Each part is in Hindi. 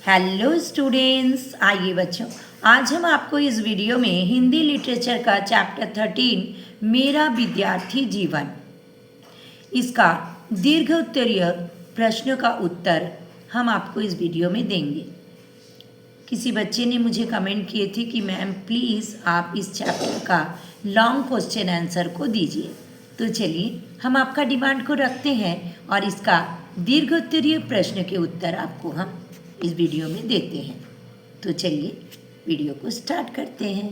हेलो स्टूडेंट्स, आइए बच्चों, आज हम आपको इस वीडियो में हिंदी लिटरेचर का चैप्टर 13 मेरा विद्यार्थी जीवन, इसका दीर्घ उत्तरीय प्रश्न का उत्तर हम आपको इस वीडियो में देंगे। किसी बच्चे ने मुझे कमेंट किए थे कि मैम प्लीज़ आप इस चैप्टर का लॉन्ग क्वेश्चन आंसर को दीजिए। तो चलिए हम आपका डिमांड को रखते हैं और इसका दीर्घ उत्तरीय प्रश्न के उत्तर आपको हम इस वीडियो में देते हैं। तो चलिए वीडियो को स्टार्ट करते हैं।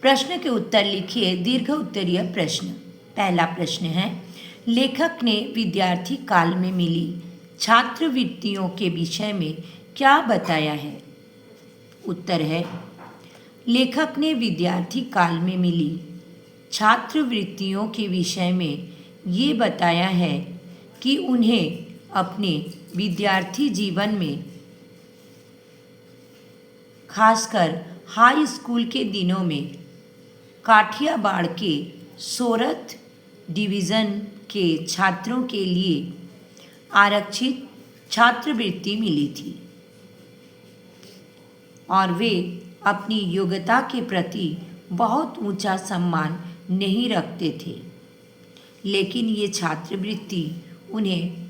प्रश्न के उत्तर लिखिए। दीर्घ उत्तरीय प्रश्न। पहला प्रश्न है, लेखक ने विद्यार्थी काल में मिली छात्रवृत्तियों के विषय में क्या बताया है? उत्तर है, लेखक ने विद्यार्थी काल में मिली छात्रवृत्तियों के विषय में ये बताया है कि उन्हें अपने विद्यार्थी जीवन में, खासकर हाई स्कूल के दिनों में, काठियावाड़ के सोरठ डिवीज़न के छात्रों के लिए आरक्षित छात्रवृत्ति मिली थी और वे अपनी योग्यता के प्रति बहुत ऊंचा सम्मान नहीं रखते थे, लेकिन ये छात्रवृत्ति उन्हें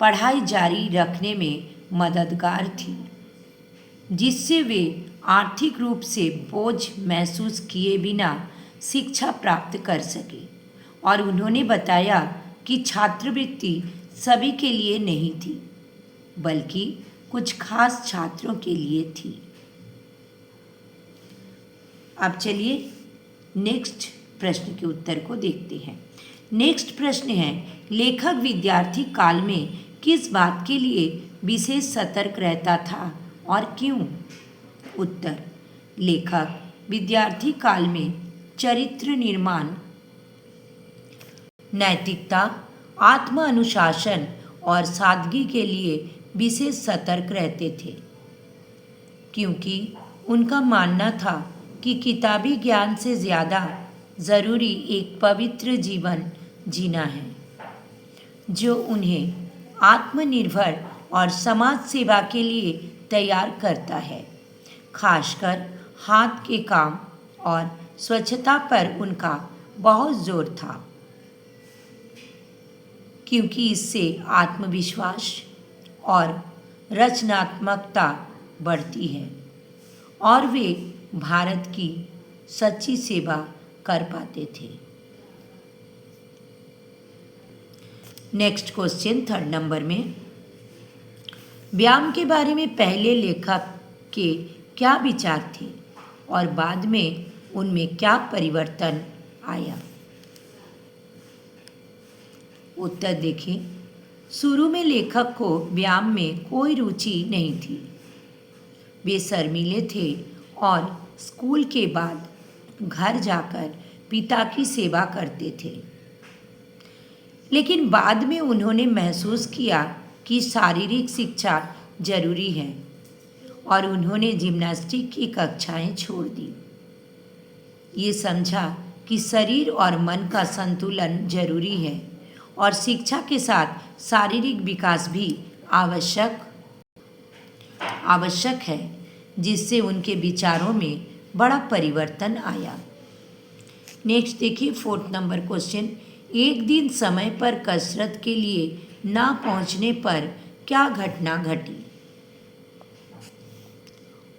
पढ़ाई जारी रखने में मददगार थी, जिससे वे आर्थिक रूप से बोझ महसूस किए बिना शिक्षा प्राप्त कर सके। और उन्होंने बताया कि छात्रवृत्ति सभी के लिए नहीं थी, बल्कि कुछ खास छात्रों के लिए थी। अब चलिए नेक्स्ट प्रश्न के उत्तर को देखते हैं। नेक्स्ट प्रश्न है, लेखक विद्यार्थी काल में किस बात के लिए विशेष सतर्क रहता था और क्यों? उत्तर, लेखक विद्यार्थी काल में चरित्र निर्माण, नैतिकता, आत्म अनुशासन और सादगी के लिए विशेष सतर्क रहते थे, क्योंकि उनका मानना था कि किताबी ज्ञान से ज़्यादा ज़रूरी एक पवित्र जीवन जीना है, जो उन्हें आत्मनिर्भर और समाज सेवा के लिए तैयार करता है। खासकर हाथ के काम और स्वच्छता पर उनका बहुत जोर था, क्योंकि इससे आत्मविश्वास और रचनात्मकता बढ़ती है और वे भारत की सच्ची सेवा कर पाते थे। नेक्स्ट क्वेश्चन, थर्ड नंबर में, व्यायाम के बारे में पहले लेखक के क्या विचार थे और बाद में उनमें क्या परिवर्तन आया? उत्तर देखें। शुरू में लेखक को व्यायाम में कोई रुचि नहीं थी। वे शर्मीले थे और स्कूल के बाद घर जाकर पिता की सेवा करते थे, लेकिन बाद में उन्होंने महसूस किया कि शारीरिक शिक्षा जरूरी है और उन्होंने जिम्नास्टिक की कक्षाएं छोड़ दी। ये समझा कि शरीर और मन का संतुलन जरूरी है और शिक्षा के साथ शारीरिक विकास भी आवश्यक है, जिससे उनके विचारों में बड़ा परिवर्तन आया। नेक्स्ट देखिए, फोर्थ नंबर क्वेश्चन, एक दिन समय पर कसरत के लिए ना पहुंचने पर क्या घटना घटी?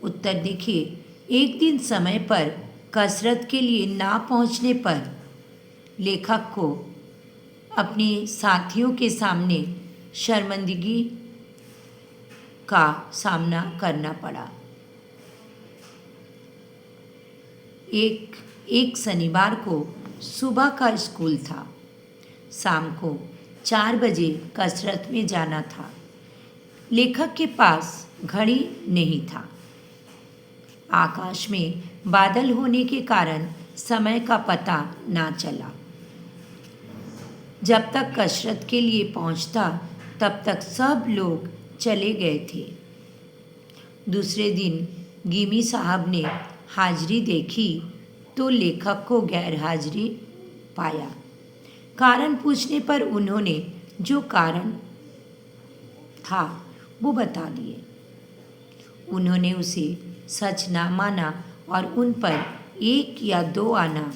उत्तर देखिए। एक दिन समय पर कसरत के लिए ना पहुंचने पर लेखक को अपने साथियों के सामने शर्मिंदगी का सामना करना पड़ा। एक शनिवार को सुबह का स्कूल था। शाम को 4 बजे कसरत में जाना था। लेखक के पास घड़ी नहीं था। आकाश में बादल होने के कारण समय का पता ना चला। जब तक कसरत के लिए पहुंचता, तब तक सब लोग चले गए थे। दूसरे दिन गिमी साहब ने हाजिरी देखी तो लेखक को गैर हाजिरी पाया। कारण पूछने पर उन्होंने जो कारण था वो बता दिए। उन्होंने उसे सच ना माना और उन पर 1 या 2 आना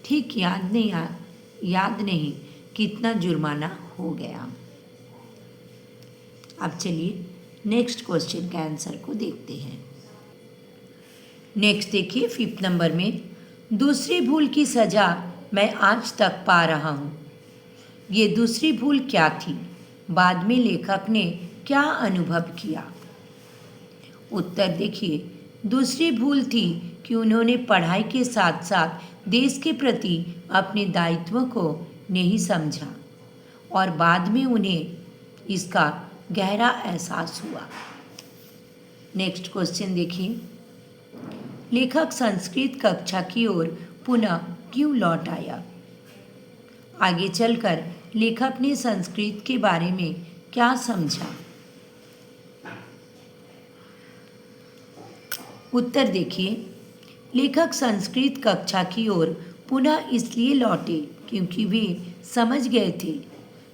ठीक याद नहीं कितना जुर्माना हो गया। अब चलिए नेक्स्ट क्वेश्चन के आंसर को देखते हैं। नेक्स्ट देखिए 5th नंबर में, दूसरी भूल की सज़ा मैं आज तक पा रहा हूँ। ये दूसरी भूल क्या थी? बाद में लेखक ने क्या अनुभव किया? उत्तर देखिए, दूसरी भूल थी कि उन्होंने पढ़ाई के साथ साथ देश के प्रति अपने दायित्व को नहीं समझा और बाद में उन्हें इसका गहरा एहसास हुआ। नेक्स्ट क्वेश्चन देखिए, लेखक संस्कृत कक्षा की ओर पुनः क्यों लौट आया? आगे चलकर लेखक ने संस्कृत के बारे में क्या समझा? उत्तर देखिए, लेखक संस्कृत कक्षा की ओर पुनः इसलिए लौटे क्योंकि वे समझ गए थे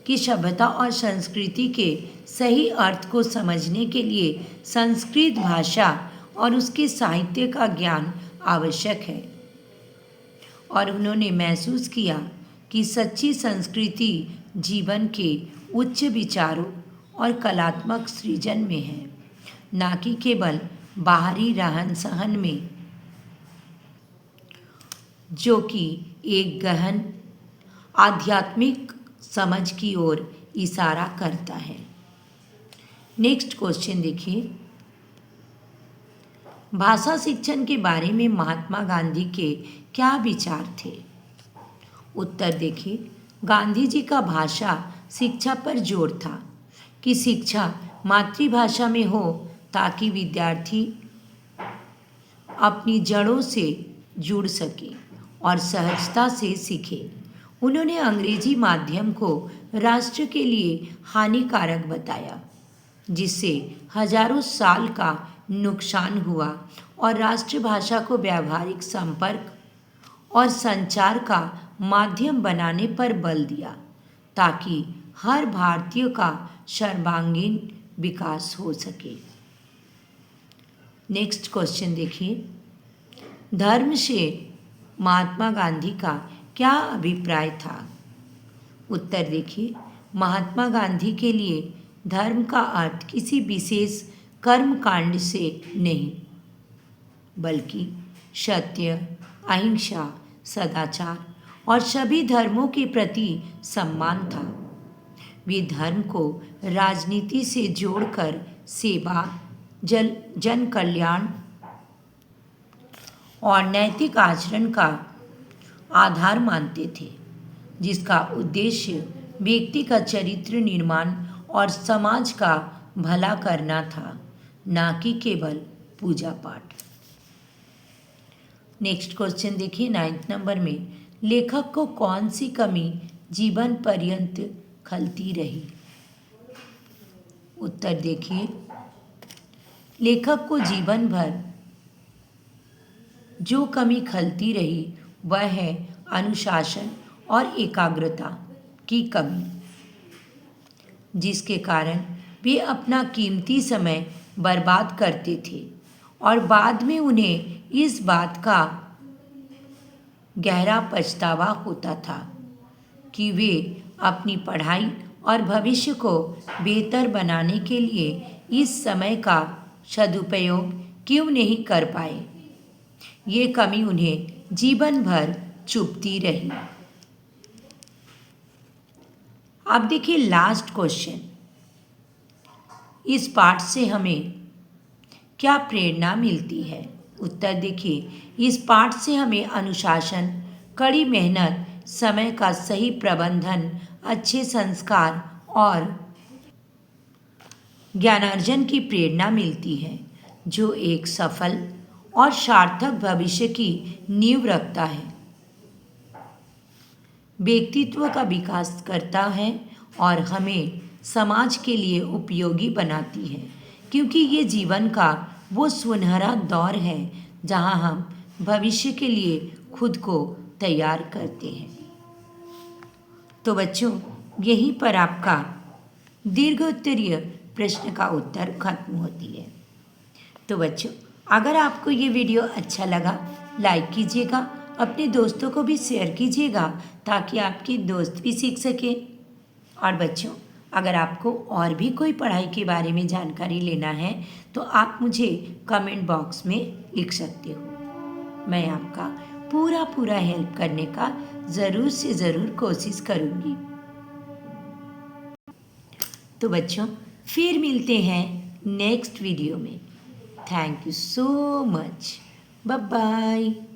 कि सभ्यता और संस्कृति के सही अर्थ को समझने के लिए संस्कृत भाषा और उसके साहित्य का ज्ञान आवश्यक है। और उन्होंने महसूस किया कि सच्ची संस्कृति जीवन के उच्च विचारों और कलात्मक सृजन में है, ना कि केवल बाहरी रहन सहन में, जो कि एक गहन आध्यात्मिक समझ की ओर इशारा करता है। नेक्स्ट क्वेश्चन देखिए, भाषा शिक्षण के बारे में महात्मा गांधी के क्या विचार थे? उत्तर देखिए, गांधी जी का भाषा शिक्षा पर जोर था कि शिक्षा मातृभाषा में हो ताकि विद्यार्थी अपनी जड़ों से जुड़ सके और सहजता से सीखे। उन्होंने अंग्रेजी माध्यम को राष्ट्र के लिए हानिकारक बताया, जिससे हजारों साल का नुकसान हुआ और राष्ट्रभाषा को व्यावहारिक संपर्क और संचार का माध्यम बनाने पर बल दिया ताकि हर भारतीय का सर्वांगीण विकास हो सके। नेक्स्ट क्वेश्चन देखिए, धर्म से महात्मा गांधी का क्या अभिप्राय था? उत्तर देखिए, महात्मा गांधी के लिए धर्म का अर्थ किसी विशेष कर्म कांड से नहीं, बल्कि सत्य, अहिंसा, सदाचार और सभी धर्मों के प्रति सम्मान था। वे धर्म को राजनीति से जोड़कर सेवा, जन कल्याण और नैतिक आचरण का आधार मानते थे, जिसका उद्देश्य व्यक्ति का चरित्र निर्माण और समाज का भला करना था, ना कि केवल पूजा पाठ। नेक्स्ट क्वेश्चन देखिए 9th नंबर में, लेखक को कौन सी कमी जीवन पर्यंत खलती रही? उत्तर देखिए, लेखक को जीवन भर जो कमी खलती रही वह है अनुशासन और एकाग्रता की कमी, जिसके कारण वे अपना कीमती समय बर्बाद करते थे और बाद में उन्हें इस बात का गहरा पछतावा होता था कि वे अपनी पढ़ाई और भविष्य को बेहतर बनाने के लिए इस समय का सदुपयोग क्यों नहीं कर पाए। ये कमी उन्हें जीवन भर चुभती रही। अब देखिए लास्ट क्वेश्चन, इस पाठ से हमें क्या प्रेरणा मिलती है? उत्तर देखिए, इस पाठ से हमें अनुशासन, कड़ी मेहनत, समय का सही प्रबंधन, अच्छे संस्कार और ज्ञानार्जन की प्रेरणा मिलती है, जो एक सफल और सार्थक भविष्य की नींव रखता है, व्यक्तित्व का विकास करता है और हमें समाज के लिए उपयोगी बनाती है, क्योंकि ये जीवन का वो सुनहरा दौर है जहाँ हम भविष्य के लिए खुद को तैयार करते हैं। तो बच्चों, यहीं पर आपका दीर्घोत्तरीय प्रश्न का उत्तर खत्म होती है। तो बच्चों, अगर आपको ये वीडियो अच्छा लगा, लाइक कीजिएगा, अपने दोस्तों को भी शेयर कीजिएगा ताकि आपके दोस्त भी सीख सकें। और बच्चों, अगर आपको और भी कोई पढ़ाई के बारे में जानकारी लेना है तो आप मुझे कमेंट बॉक्स में लिख सकते हो। मैं आपका पूरा हेल्प करने का ज़रूर से ज़रूर कोशिश करूँगी। तो बच्चों, फिर मिलते हैं नेक्स्ट वीडियो में। Thank you so much. Bye bye.